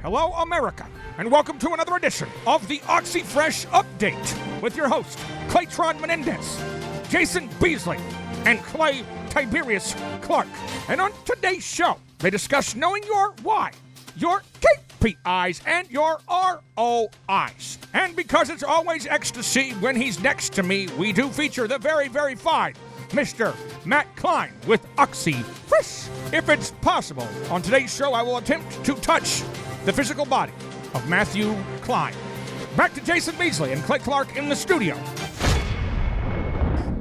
Hello, America, and welcome to another edition of the OXI Fresh Update with your host, Claytron Menendez, Jason Beasley, and Clay Tiberius Clark. And on today's show, they discuss knowing your why, your K.P.I.S, and your R.O.I.S. And because it's always ecstasy when he's next to me, we do feature the very, very fine Mr. Matt KLINE with OXI Fresh. If it's possible, on today's show, I will attempt to touch the physical body of Matthew KLINE. Back to Jason Beasley and Clay Clark in the studio.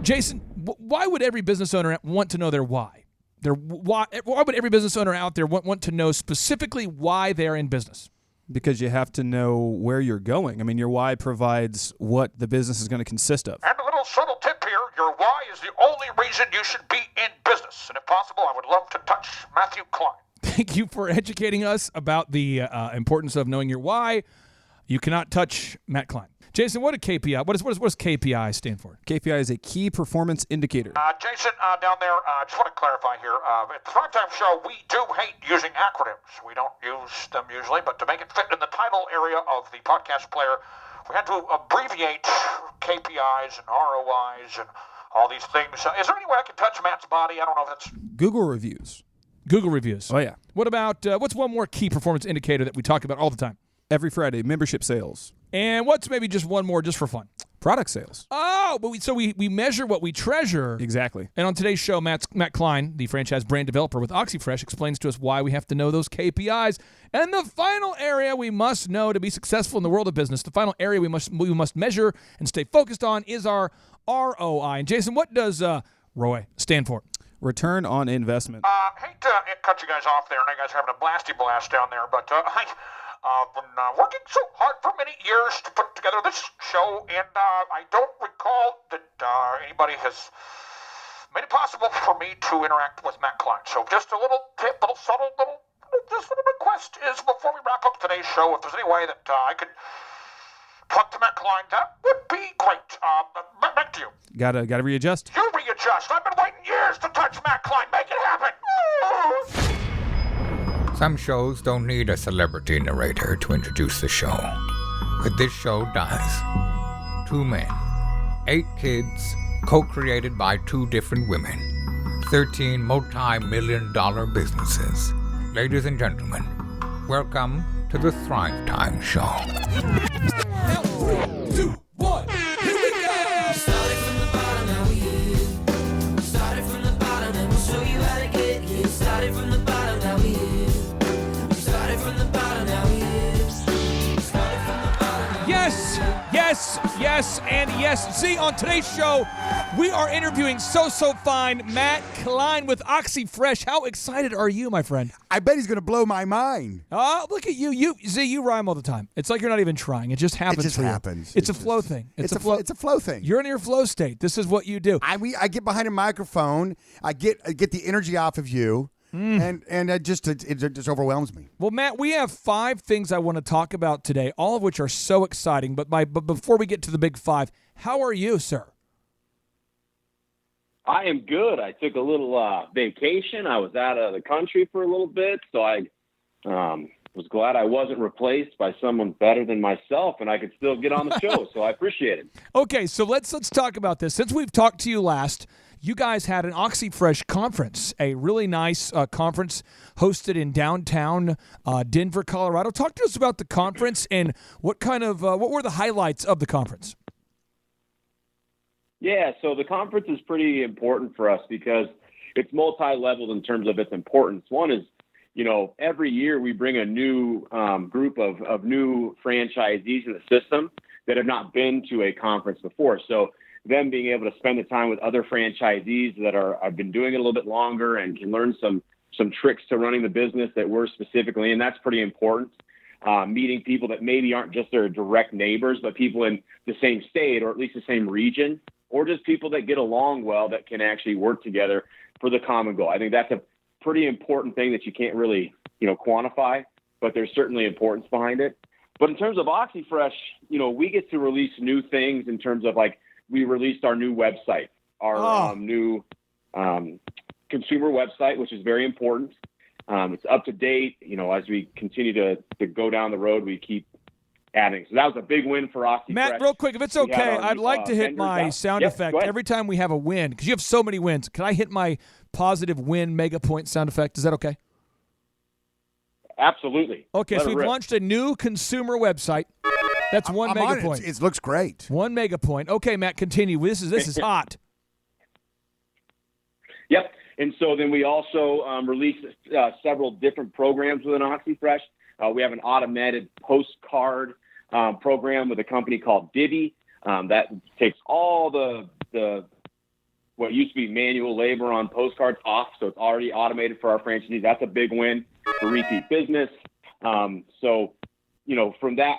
Jason, why would every business owner want to know their why? Why would every business owner out there want to know specifically why they're in business? Because you have to know where you're going. I mean, your why provides what the business is going to consist of. And a little subtle tip here, your why is the only reason you should be in business. And if possible, I would love to touch Matthew KLINE. Thank you for educating us about the importance of knowing your why. You cannot touch Matt KLINE. Jason, what KPI? What does KPI stand for? KPI is a key performance indicator. Jason, down there, I just want to clarify here. At the Thrivetime show, we do hate using acronyms. We don't use them usually, but to make it fit in the title area of the podcast player, we had to abbreviate KPIs and R.O.I.S and all these things. Is there any way I can touch Matt's body? I don't know if that's... Google reviews. Google reviews. Oh, yeah. What about, what's one more key performance indicator that we talk about all the time? Every Friday, membership sales. And what's maybe just one more just for fun? Product sales. Oh, but we measure what we treasure. Exactly. And on today's show, Matt KLINE, the franchise brand developer with OXI Fresh, explains to us why we have to know those KPIs. And the final area we must know to be successful in the world of business, the final area we must measure and stay focused on is our ROI. And Jason, what does ROI stand for? Return on investment. Hate to cut you guys off there, and you guys are having a blasty blast down there, but I've been working so hard for many years to put together this show, and I don't recall that anybody has made it possible for me to interact with Matt KLINE. So just a little tip, little subtle, just a little request is before we wrap up today's show, if there's any way that I could talk to Matt KLINE, that would be great. Back to you. Gotta readjust. You readjust. I've been waiting years to touch Matt KLINE. Make it happen. Some shows don't need a celebrity narrator to introduce the show, but this show does. 2 men, 8 kids, co-created by 2 different women, 13 multi-million-dollar businesses. Ladies and gentlemen, welcome to the Thrivetime Show. 3, 2, 1, here we go! Started from the bottom, now we here. Started from the bottom, and we'll show you how to get here. Started from the bottom, now we here. Started from the bottom, now we here. Started from the bottom, now Yes, and yes. See, on today's show, we are interviewing so fine Matt KLINE with OXI Fresh. How excited are you, my friend? I bet he's going to blow my mind. Oh, look at you. You rhyme all the time. It's like you're not even trying. It just happens. It just for you. happens. It's a flow thing. It's a flow thing. You're in your flow state. This is what you do. I get behind a microphone. I get the energy off of you, and it just overwhelms me. Well, Matt, we have 5 things I want to talk about today, all of which are so exciting. But before we get to the big 5, how are you, sir? I am good. I took a little vacation. I was out of the country for a little bit, so I was glad I wasn't replaced by someone better than myself, and I could still get on the show, so I appreciate it. Okay, so let's talk about this. Since we've talked to you last, you guys had an OXI Fresh conference, a really nice conference hosted in downtown Denver, Colorado. Talk to us about the conference and what were the highlights of the conference? Yeah, so the conference is pretty important for us because it's multi-leveled in terms of its importance. One is, every year we bring a new group of new franchisees in the system that have not been to a conference before. So them being able to spend the time with other franchisees that have been doing it a little bit longer and can learn some tricks to running the business that we're specifically in, that's pretty important. Meeting people that maybe aren't just their direct neighbors, but people in the same state or at least the same region, or just people that get along well that can actually work together for the common goal. I think that's a pretty important thing that you can't really, quantify, but there's certainly importance behind it. But in terms of OXI Fresh, we get to release new things in terms of we released our new website, our new consumer website, which is very important. It's up to date. As we continue to go down the road, we keep adding. So that was a big win for OXI. Matt, real quick, if it's okay, I'd like to hit my sound effect every time we have a win, because you have so many wins. Can I hit my positive win mega point sound effect? Is that okay? Absolutely. Okay, so we've launched a new consumer website. That's one mega point. It looks great. 1 mega point. Okay, Matt, continue. This is hot. Yep. And so then we also released several different programs within OXI Fresh. We have an automated postcard program with a company called Divvy that takes all the what used to be manual labor on postcards off, so it's already automated for our franchisees. That's a big win for repeat business. So, from that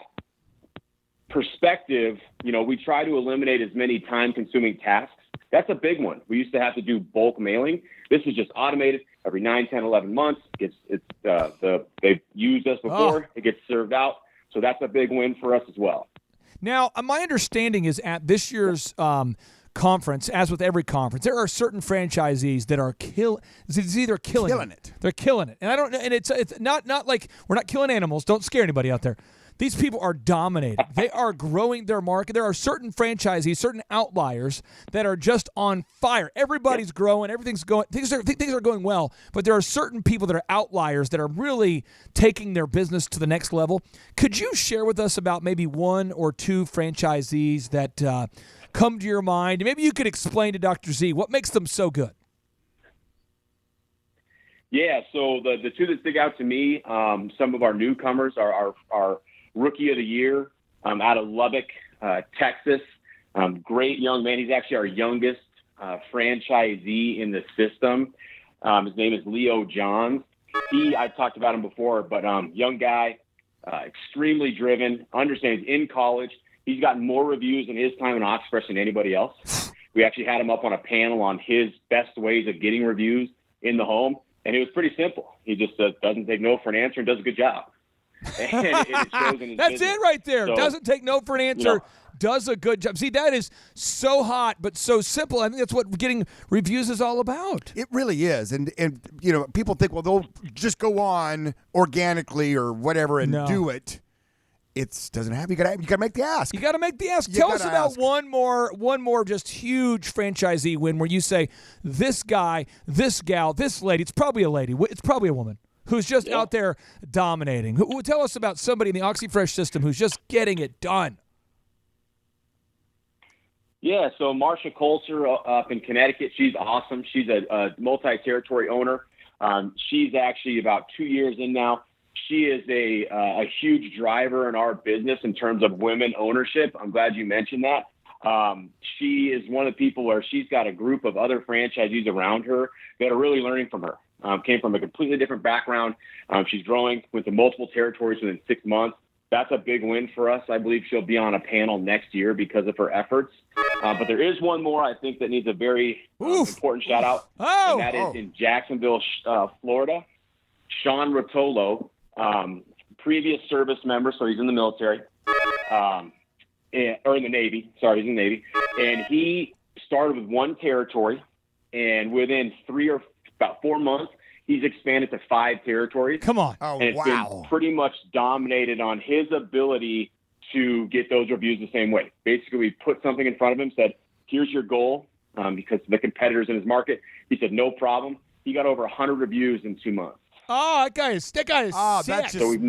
perspective, we try to eliminate as many time-consuming tasks. That's a big one. We used to have to do bulk mailing. This is just automated every 9, 10, 11 months. They've used us before. It gets served out. So that's a big win for us as well. Now, my understanding is at this year's conference, as with every conference, there are certain franchisees that are killing it. They're killing it. And I don't know, and it's not like we're not killing animals. Don't scare anybody out there. These people are dominating. They are growing their market. There are certain franchisees, certain outliers that are just on fire. Everybody's growing. Everything's going. Things are going well. But there are certain people that are outliers that are really taking their business to the next level. Could you share with us about maybe 1 or 2 franchisees that come to your mind? Maybe you could explain to Dr. Z what makes them so good. Yeah. So the 2 that stick out to me, some of our newcomers are our Rookie of the Year out of Lubbock, Texas. Great young man. He's actually our youngest franchisee in the system. His name is Leo Johns. I've talked about him before, but young guy, extremely driven, understands in college. He's gotten more reviews in his time in OXI Fresh than anybody else. We actually had him up on a panel on his best ways of getting reviews in the home, and it was pretty simple. He just doesn't take no for an answer and does a good job. And it shows in his That's business. it right there. So, doesn't take no for an answer. Does a good job. See, that is so hot, but so simple. I think that's what getting reviews is all about. It really is. And people think, well, they'll just go on organically or whatever and do it. It doesn't happen. You gotta make the ask. You got to make the ask. Tell us about one more just huge franchisee win where you say, this guy, this gal, this lady, it's probably a lady, it's probably a woman, who's just out there dominating. Tell us about somebody in the OXI Fresh system who's just getting it done. Yeah, so Marsha Coulter up in Connecticut, she's awesome. She's a multi-territory owner. She's actually about 2 years in now. She is a huge driver in our business in terms of women ownership. I'm glad you mentioned that. She is one of the people where she's got a group of other franchisees around her that are really learning from her. Came from a completely different background. She's growing with the multiple territories within 6 months. That's a big win for us. I believe she'll be on a panel next year because of her efforts. But there is one more I think that needs a very important shout out, and that is in Jacksonville, Florida. Sean Rotolo, previous service member, so he's in the military, or in the Navy. Sorry, he's in the Navy. And he started with 1 territory, and within about 4 months, he's expanded to 5 territories. Come on. Oh, and it's been pretty much dominated on his ability to get those reviews the same way. Basically, we put something in front of him, said, here's your goal, because the competitors in his market. He said, no problem. He got over 100 reviews in 2 months. Oh, that guy is sick. So we've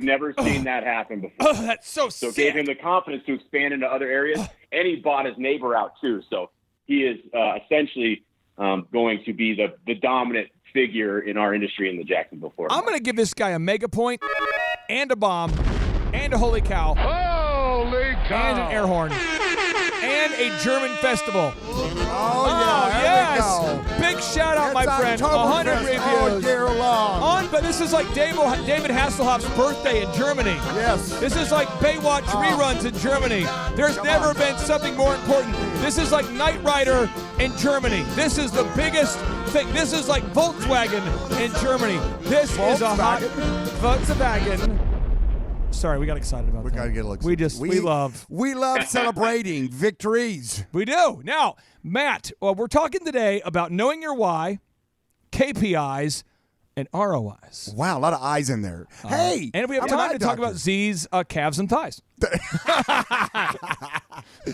never seen that happen before. Oh, that's so sick. So it gave him the confidence to expand into other areas, and he bought his neighbor out too. So he is essentially going to be the dominant figure in our industry in the Jacksonville, Florida. I'm going to give this guy a mega point and a bomb and a holy cow. Holy cow. And an air horn. And a German festival. Yes. Big shout out, my friend. 100 reviews. All year long. But this is like David Hasselhoff's birthday in Germany. Yes. This is like Baywatch reruns in Germany. There's never been something more important. This is like Knight Rider in Germany. This is the biggest thing. This is like Volkswagen in Germany. This is a hot Volkswagen. Sorry, we got excited about that. We got to get a look. We love celebrating victories. We do. Now, Matt, we're talking today about knowing your why, KPIs, and R.O.I.S. Wow, a lot of eyes in there. Hey, And if we have I'm an time eye to talk doctor. about Z's calves and thighs.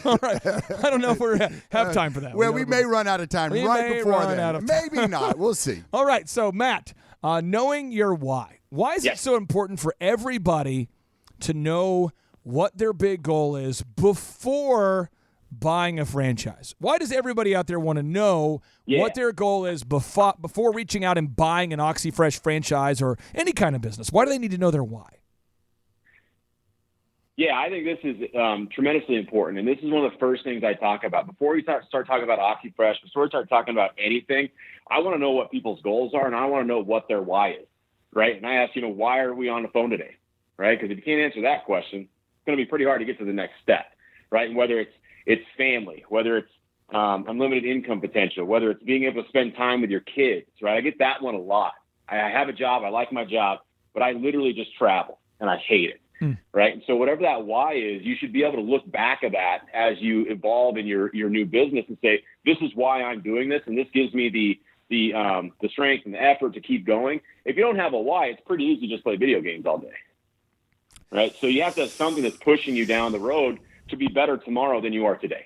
All right. I don't know if we have time for that. Well, we may run out of time We right may before run then. out of time. Maybe not. We'll see. All right. So, Matt, knowing your why. Why is it so important for everybody to know what their big goal is before buying a franchise? Why does everybody out there want to know what their goal is before reaching out and buying an OXI Fresh franchise or any kind of business? Why do they need to know their why? Yeah, I think this is tremendously important. And this is one of the first things I talk about. Before we start talking about OXI Fresh, before we start talking about anything, I want to know what people's goals are, and I want to know what their why is, right? And I ask, why are we on the phone today, right? Because if you can't answer that question, it's going to be pretty hard to get to the next step, right? And whether it's family, whether it's unlimited income potential, whether it's being able to spend time with your kids, right? I get that one a lot. I have a job, I like my job, but I literally just travel, and I hate it. Right. And so whatever that why is, you should be able to look back at that as you evolve in your new business and say, this is why I'm doing this. And this gives me the strength and the effort to keep going. If you don't have a why, it's pretty easy to just play video games all day. Right. So you have to have something that's pushing you down the road to be better tomorrow than you are today.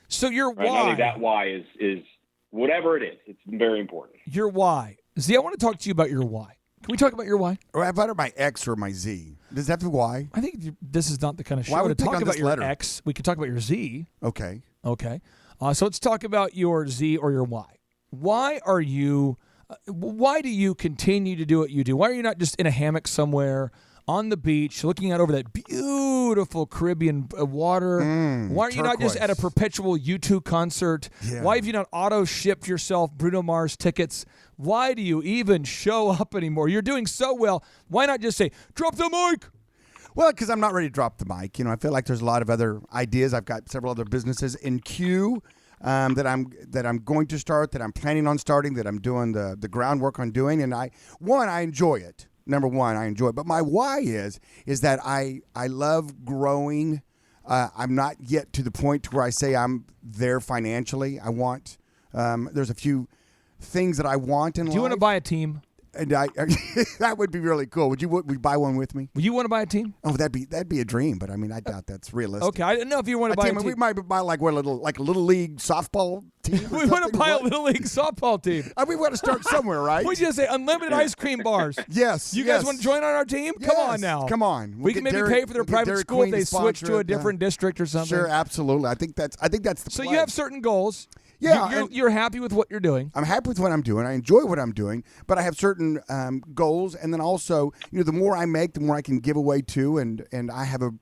So your Right? why. And I think that why is whatever it is. It's very important. Your why. Z, I want to talk to you about your why. Can we talk about your why? Or about my X or my Z? Does that have to be Y? I think this is not the kind of show Why would to we pick talk on about this your letter? X. We can talk about your Z. Okay. Okay. So let's talk about your Z or your Y. Why are you? Why do you continue to do what you do? Why are you not just in a hammock somewhere on the beach, looking out over that beautiful Caribbean water? Why are you not just at a turquoise. perpetual U2 concert? Yeah. Why have you not auto-shipped yourself Bruno Mars tickets? Why do you even show up anymore? You're doing so well. Why not just say, drop the mic? Well, because I'm not ready to drop the mic. I feel like there's a lot of other ideas. I've got several other businesses in queue that I'm going to start, that I'm planning on starting, that I'm doing the groundwork on doing. And I enjoy it. Number one, I enjoy it. But my why is that I love growing. I'm not yet to the point where I say I'm there financially. I want there's a few things that I want in life. Do you want to buy a team? And that would be really cool. Would you buy one with me? Would you want to buy a team? Oh, that'd be a dream, but I mean, I doubt that's realistic. Okay, I didn't know if you want to buy a team. We might buy like a little league softball team. We want to buy a little league softball team. We want to start somewhere, right? We just say unlimited ice cream bars. Yes. You guys want to join on our team? Come on Yes, now. come on. We can maybe pay for their private school if they switch to a different district or something. Sure, absolutely. I think that's the So play. you have certain goals. Yeah, You're happy with what you're doing. I'm happy with what I'm doing. I enjoy what I'm doing, but I have certain goals, and then also, the more I make, the more I can give away to, and I have a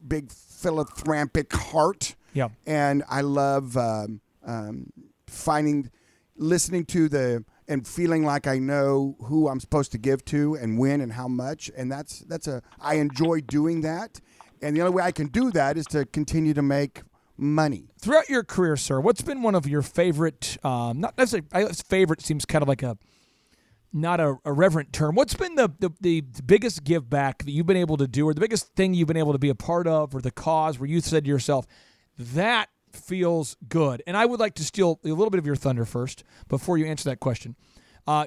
big philanthropic heart. Yeah. And I love listening to and feeling like I know who I'm supposed to give to and when and how much, and I enjoy doing that, and the only way I can do that is to continue to make money. Throughout your career, sir, what's been one of your favorite, not necessarily, favorite seems kind of like not a reverent term. What's been the biggest give back that you've been able to do, or the biggest thing you've been able to be a part of, or the cause where you said to yourself, that feels good? And I would like to steal a little bit of your thunder first before you answer that question.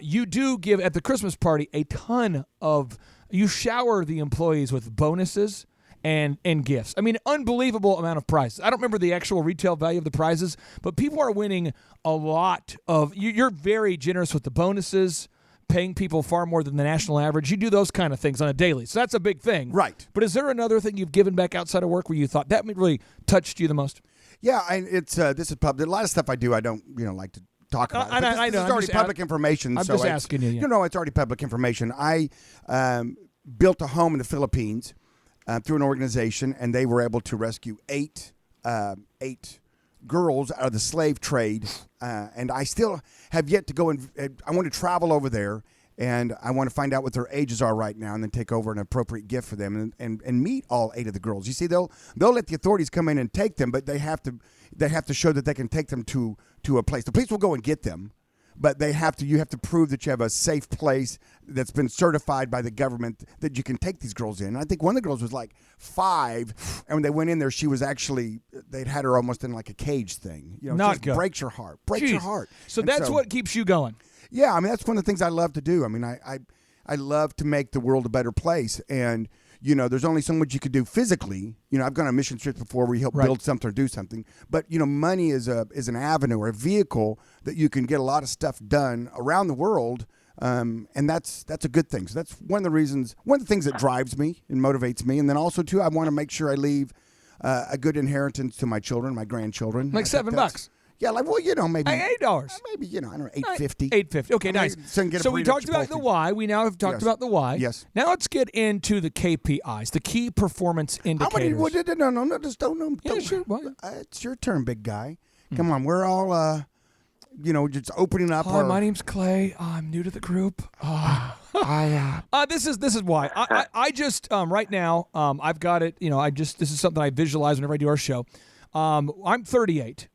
You do give at the Christmas party a ton of, you shower the employees with bonuses and gifts. I mean, unbelievable amount of prizes. I don't remember the actual retail value of the prizes, but people are winning a lot of, you're very generous with the bonuses, paying people far more than the national average. You do those kind of things on a daily. So that's a big thing. Right. But is there another thing you've given back outside of work where you thought that really touched you the most? Yeah, it's this is public. A lot of stuff I do, I don't like to talk about. But I this know. is already public information. I'm so just asking you. Yeah. It's already public information. I built a home in the Philippines through an organization, and they were able to rescue eight girls out of the slave trade. And I still have yet to go, and I want to travel over there, and I want to find out what their ages are right now, and then take over an appropriate gift for them, and meet all 8 of the girls. You see, they'll let the authorities come in and take them, but they have to show that they can take them to a place. The police will go and get them, but you have to prove that you have a safe place that's been certified by the government that you can take these girls in. And I think one of the girls was like 5, and when they went in there, she was actually, they'd had her almost in like a cage thing. Not just good. breaks your heart. Breaks your heart. So And that's what keeps you going. Yeah, I mean, that's one of the things I love to do. I mean, I love to make the world a better place. And, you know, there's only so much you could do physically. You know, I've gone on mission trips before where you help build something or do something. But, you know, money is an avenue or a vehicle that you can get a lot of stuff done around the world. And that's a good thing. So that's one of the things that drives me and motivates me. And then also, too, I want to make sure I leave a good inheritance to my children, my grandchildren. Like $7. Yeah, like, well, you know, maybe $8. Maybe, you know, I don't know, $8.50. $8.50. Okay, nice. So we talked about the why. We now have talked about the why. Yes. Now let's get into the KPIs, the key performance indicators. No, just don't. Yeah, sure. It's your turn, big guy. Come on, we're all, just opening up. Hi, my name's Clay. I'm new to the group. This is why. I just right now I've got it. You know, this is something I visualize whenever I do our show. I'm 38.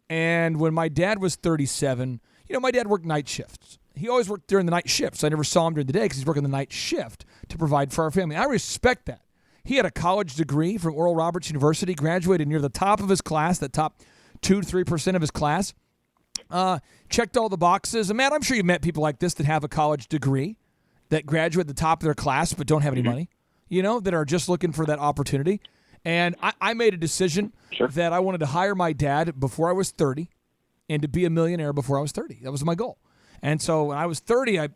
And when my dad was 37, you know, my dad worked night shifts. He always worked during the night shifts. I never saw him during the day because he's working the night shift to provide for our family. I respect that. He had a college degree from R.O.I.S. University, graduated near the top of his class, the top 2 to 3% of his class. Checked all the boxes. And, Matt, I'm sure you've met people like this that have a college degree, that graduate at the top of their class but don't have any money, you know, that are just looking for that opportunity. And I made a decision that I wanted to hire my dad before I was 30 and to be a millionaire before I was 30. That was my goal. And so when I was 30, I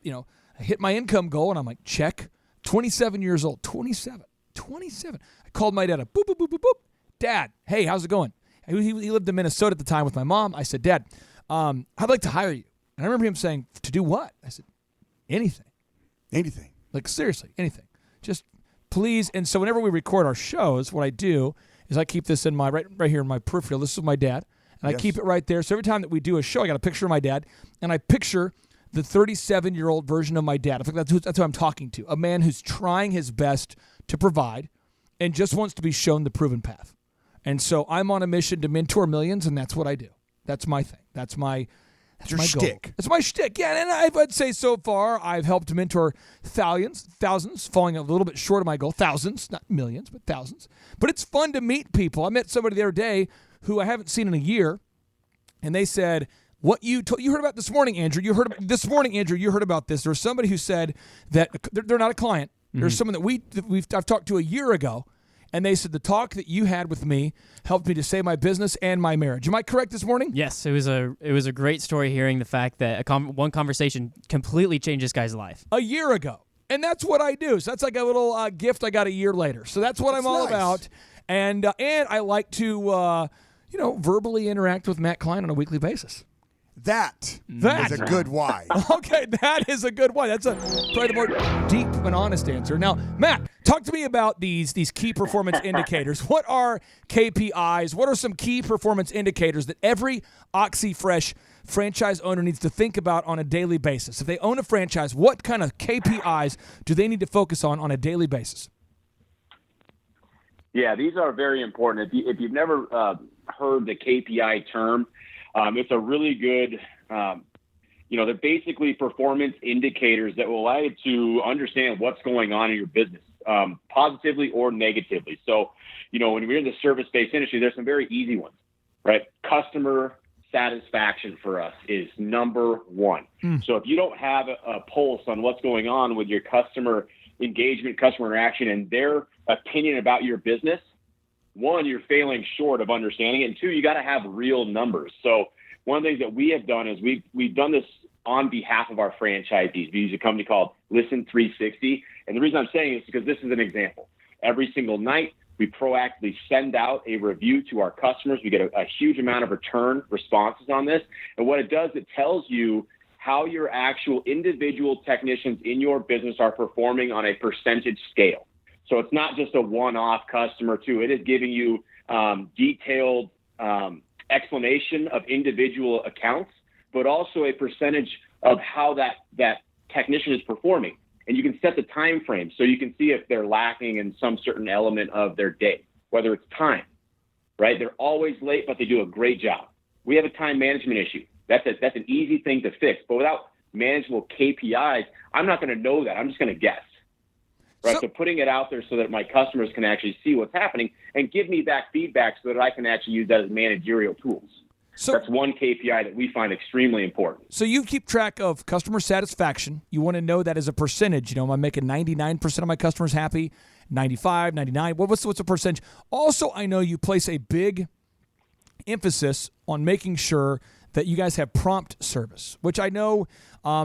hit my income goal, and I'm like, check. 27 years old. 27. I called my dad up. Boop, boop, boop, boop, boop. Dad, hey, how's it going? He lived in Minnesota at the time with my mom. I said, Dad, I'd like to hire you. And I remember him saying, to do what? I said, anything. Anything. Like, seriously, anything. Just please. And so whenever we record our shows, what I do is I keep this in my right here in my peripheral. This is my dad, and I keep it right there. So every time that we do a show, I got a picture of my dad, and I picture the 37-year-old version of my dad. I think that's who I'm talking to, a man who's trying his best to provide and just wants to be shown the proven path. And so I'm on a mission to mentor millions, and that's what I do. That's my thing. That's my your my shtick. goal. It's my shtick. Yeah, and I'd say so far I've helped mentor thousands, falling a little bit short of my goal. Thousands, not millions, but thousands. But it's fun to meet people. I met somebody the other day who I haven't seen in a year, and they said, "What you heard about this morning, Andrew? You heard about this." There was somebody who said that they're not a client. There's someone that I've talked to a year ago. And they said the talk that you had with me helped me to save my business and my marriage. Am I correct this morning? Yes, it was a great story hearing the fact that one conversation completely changed this guy's life. A year ago. And that's what I do. So that's like a little gift I got a year later. So that's what I'm all about. And I like to verbally interact with Matt KLINE on a weekly basis. That is a good why. Okay, that is a good why. That's probably the more deep and honest answer. Now, Matt, talk to me about these key performance indicators. What are KPIs? What are some key performance indicators that every OXI Fresh franchise owner needs to think about on a daily basis? If they own a franchise, what kind of KPIs do they need to focus on a daily basis? Yeah, these are very important. If you've never heard the KPI term, it's a really good, they're basically performance indicators that will allow you to understand what's going on in your business, positively or negatively. So, when we're in the service-based industry, there's some very easy ones, right? Customer satisfaction for us is number one. So if you don't have a pulse on what's going on with your customer engagement, customer interaction, and their opinion about your business, one, you're failing short of understanding it, and two, you got to have real numbers. So one of the things that we have done is we've done this on behalf of our franchisees. We use a company called Listen 360, and the reason I'm saying this is because this is an example. Every single night, we proactively send out a review to our customers. We get a huge amount of return responses on this, and what it does, it tells you how your actual individual technicians in your business are performing on a percentage scale. So it's not just a one-off customer too. It is giving you detailed explanation of individual accounts, but also a percentage of how that technician is performing. And you can set the time frame so you can see if they're lacking in some certain element of their day, whether it's time, right? They're always late, but they do a great job. We have a time management issue. That's an easy thing to fix, but without manageable KPIs, I'm not going to know that. I'm just going to guess. Right. So putting it out there so that my customers can actually see what's happening and give me back feedback so that I can actually use that as managerial tools. So- that's one KPI that we find extremely important. So you keep track of customer satisfaction. You want to know that as a percentage. Am I making 99% of my customers happy? 95, 99? What's the percentage? Also, I know you place a big emphasis on making sure that you guys have prompt service, which I know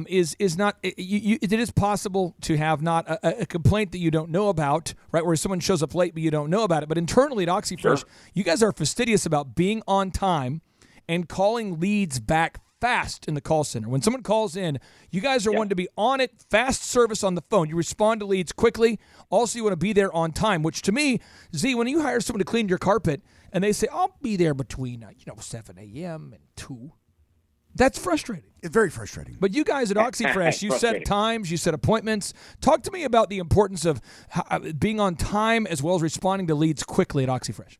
is not. It is possible to have not a complaint that you don't know about, right? Where someone shows up late but you don't know about it. But internally at OxyFresh, you guys are fastidious about being on time and calling leads back fast in the call center. When someone calls in, you guys are one to be on it, fast service on the phone. You respond to leads quickly. Also, you want to be there on time, which to me, Z, when you hire someone to clean your carpet and they say, I'll be there between 7 a.m. and 2, that's frustrating. It's very frustrating. But you guys at OxyFresh, you set times, you set appointments. Talk to me about the importance of being on time as well as responding to leads quickly at OxyFresh.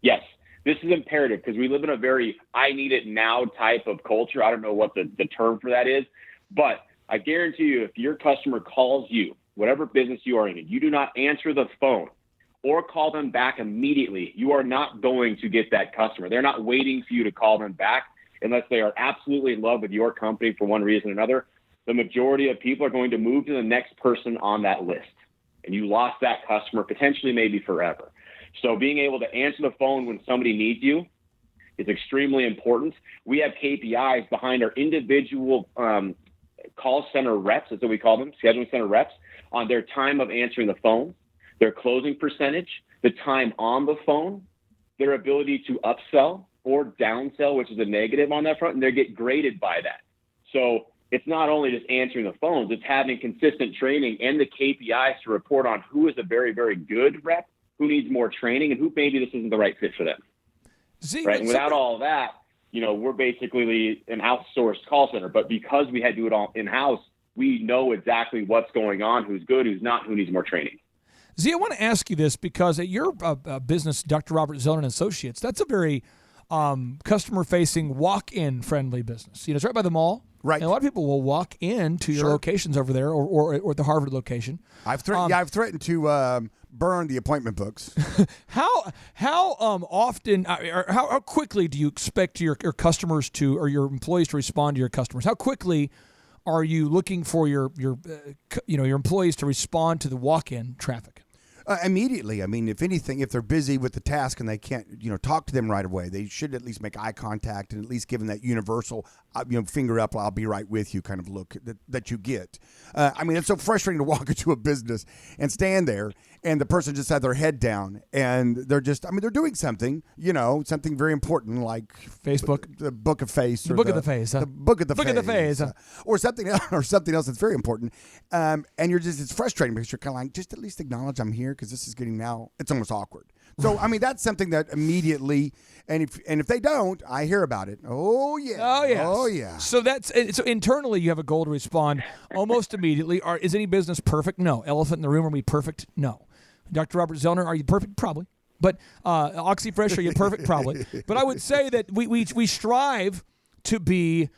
Yes, this is imperative because we live in a very I need it now type of culture. I don't know what the term for that is, but I guarantee you if your customer calls you, whatever business you are in, and you do not answer the phone or call them back immediately, you are not going to get that customer. They're not waiting for you to call them back unless they are absolutely in love with your company for one reason or another. The majority of people are going to move to the next person on that list, and you lost that customer potentially maybe forever. So being able to answer the phone when somebody needs you is extremely important. We have KPIs behind our individual call center reps, as we call them, scheduling center reps, on their time of answering the phone, their closing percentage, the time on the phone, their ability to upsell or downsell, which is a negative on that front, and they get graded by that. So it's not only just answering the phones, it's having consistent training and the KPIs to report on who is a very, very good rep, who needs more training, and who maybe this isn't the right fit for them. Right? And without all of that, we're basically an outsourced call center. But because we had to do it all in-house, we know exactly what's going on, who's good, who's not, who needs more training. Z, I want to ask you this because at your business, Dr. Robert Zellner and Associates, that's a very customer-facing, walk-in friendly business. It's right by the mall. Right. And a lot of people will walk into your locations over there or the Harvard location. I've threatened to burn the appointment books. How often or how quickly do you expect your customers to or your employees to respond to your customers? How quickly are you looking for your employees to respond to the walk-in traffic? Immediately. I mean, if anything, if they're busy with the task and they can't, talk to them right away, they should at least make eye contact and at least give them that universal, finger up, I'll be right with you kind of look that you get. It's so frustrating to walk into a business and stand there and the person just had their head down and they're just, they're doing something, something very important like Facebook, the Book of Face, the Book of the Face, the Book of the Book Face, of the Face, or something else that's very important. And it's frustrating because you're kind of like, just at least acknowledge I'm here because this is getting now, it's almost awkward. So, that's something that immediately, and if they don't, I hear about it. Oh, yeah. Oh, yeah. Oh, yeah. So so internally you have a goal to respond almost immediately. Is any business perfect? No. Elephant in the room, are we perfect? No. Dr. Robert Zellner, are you perfect? Probably. But OxyFresh, are you perfect? Probably. But I would say that we strive to be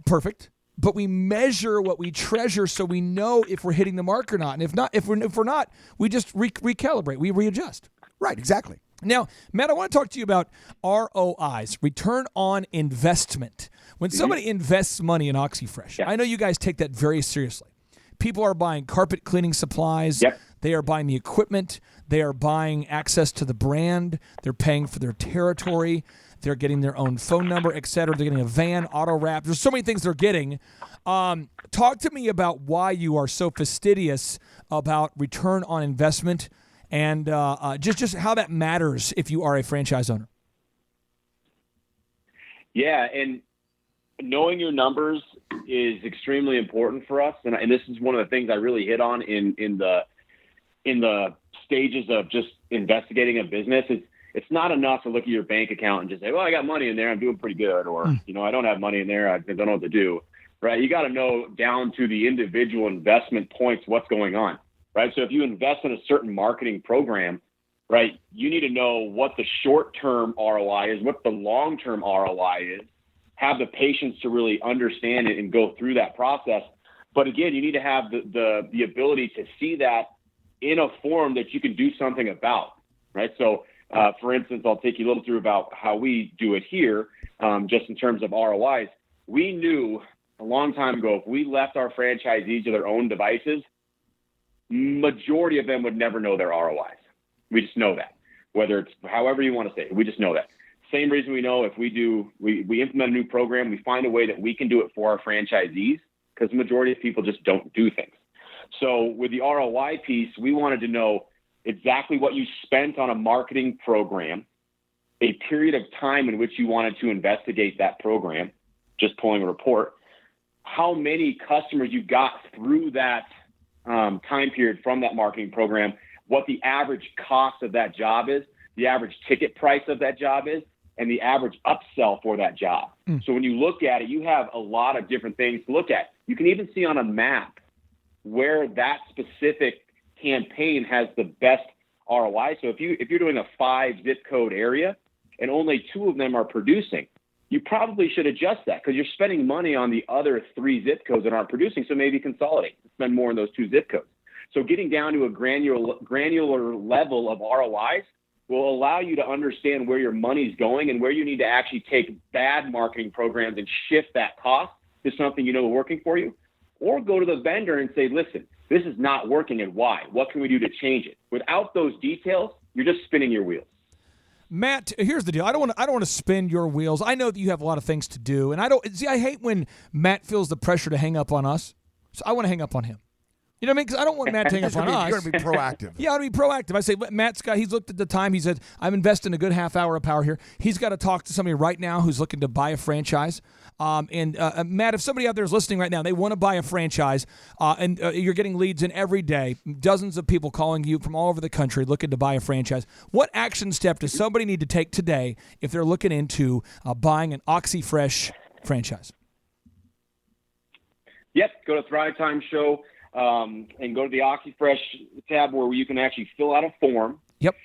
perfect, but we measure what we treasure so we know if we're hitting the mark or not. And if we're not, we just recalibrate. We readjust. Right, exactly. Now, Matt, I want to talk to you about R.O.I.S, return on investment. When somebody invests money in OxyFresh, I know you guys take that very seriously. People are buying carpet cleaning supplies. Yep. They are buying the equipment. They are buying access to the brand. They're paying for their territory. They're getting their own phone number, et cetera. They're getting a van, auto wrap. There's so many things they're getting. Talk to me about why you are so fastidious about return on investment and just how that matters if you are a franchise owner. Yeah, and knowing your numbers is extremely important for us, and this is one of the things I really hit on in the stages of just investigating a business. It's not enough to look at your bank account and just say, well, I got money in there, I'm doing pretty good, or I don't have money in there, I don't know what to do. Right? You got to know down to the individual investment points what's going on. Right? So if you invest in a certain marketing program, right, you need to know what the short-term ROI is, what the long-term ROI is, have the patience to really understand it and go through that process. But again, you need to have the ability to see that in a form that you can do something about, right? So For instance, I'll take you a little through about how we do it here, just in terms of ROIs. We knew a long time ago, if we left our franchisees to their own devices, majority of them would never know their ROIs. We just know that. Whether it's however you want to say it, we just know that. Same reason we know if we implement a new program, we find a way that we can do it for our franchisees, because the majority of people just don't do things. So with the ROI piece, we wanted to know exactly what you spent on a marketing program, a period of time in which you wanted to investigate that program, just pulling a report, how many customers you got through that time period from that marketing program, what the average cost of that job is, the average ticket price of that job is, and the average upsell for that job. So when you look at it, you have a lot of different things to look at. You can even see on a map where that specific campaign has the best ROI. So if you're doing a 5 zip code area and only 2 of them are producing, you probably should adjust that, because you're spending money on the other 3 zip codes that aren't producing. So maybe consolidate, spend more on those 2 zip codes. So getting down to a granular level of ROIs will allow you to understand where your money's going and where you need to actually take bad marketing programs and shift that cost to something you know working for you, or go to the vendor and say, listen, this is not working and why? What can we do to change it? Without those details, you're just spinning your wheels. Matt, here's the deal. I don't want to spin your wheels. I know that you have a lot of things to do, and I hate when Matt feels the pressure to hang up on us. So I want to hang up on him. You know what I mean? Because I don't want Matt to hang up on us. You're going to be proactive. Yeah, I want to be proactive. I say, he's looked at the time. He said, I'm investing a good half hour of power here. He's got to talk to somebody right now who's looking to buy a franchise. Matt, if somebody out there is listening right now, they want to buy a franchise, and you're getting leads in every day, dozens of people calling you from all over the country looking to buy a franchise. What action step does somebody need to take today if they're looking into buying an OXI Fresh franchise? Yep, go to Thrivetime Show. And go to the OXI Fresh tab where you can actually fill out a form. Yep.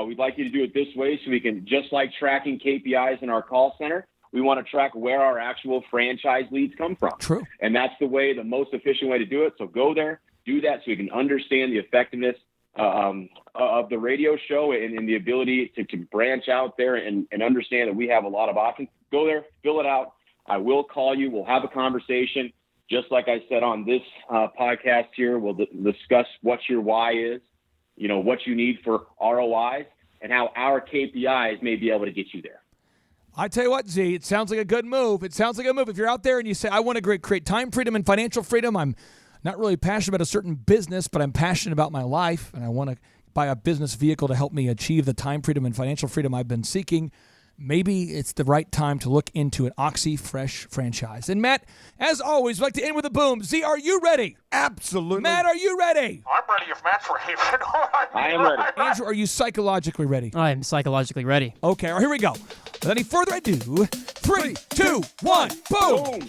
We'd like you to do it this way so we can, just like tracking KPIs in our call center, we want to track where our actual franchise leads come from. True. And that's the most efficient way to do it. So go there, do that so we can understand the effectiveness of the radio show and the ability to branch out there and understand that we have a lot of options. Go there, fill it out. I will call you. We'll have a conversation. Just like I said on this podcast here, we'll discuss what your why is, what you need for ROIs, and how our KPIs may be able to get you there. I tell you what, Z, it sounds like a good move. If you're out there and you say, I want to create time freedom and financial freedom, I'm not really passionate about a certain business, but I'm passionate about my life, and I want to buy a business vehicle to help me achieve the time freedom and financial freedom I've been seeking, maybe it's the right time to look into an OXI Fresh franchise. And Matt, as always, we'd like to end with a boom. Z, are you ready? Absolutely. Matt, are you ready? I'm ready if Matt's ready. I am ready. Andrew, are you psychologically ready? I am psychologically ready. Okay, all right, here we go. Without any further ado, 3, 2, 1, boom!